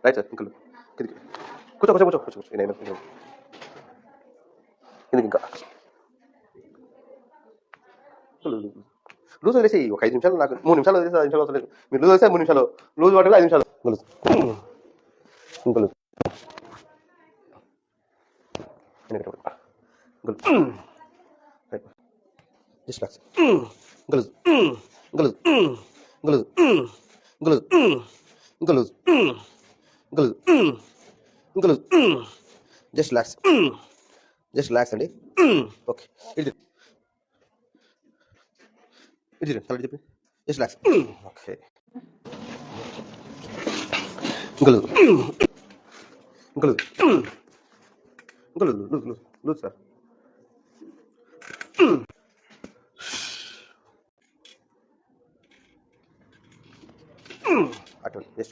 Right sir ఇంకా కిందికి కూర్చో కూర్చో కూర్చో కూర్చో కూర్చో నేను కిందికి ఇంకా లూజ్ వదిలేసి ఒక 5 నిమిషాలు నాకు 3 నిమిషాలు వదిలేసి 5 నిమిషాలు అవసరం లేదు. మీరు లూజ్ వదిలేస్తే 3 నిమిషాలు లూజ్ పట్టలేదు 5 నిమిషాలు లూజ్ ఇంకా లూజ్ జస్ట్ రిలాక్స్ ఇంకా లూజ్ ఇంకా లూజ్ ఇంకా లూజ్ ఇంకా లూజ్ ఇంకా లూజ్ ఇంకా లూజ్ ఇంకా లూజ్ జస్ట్ రిలాక్స్ అండి. ఓకే ఇది ఇది తల చెప్పి జస్ట్ రిలాక్స్. ఓకే ఇంకా లూజ్ ఇంకా లూజ్ ఇంకా loose loose loose loose sir. అటు జస్ట్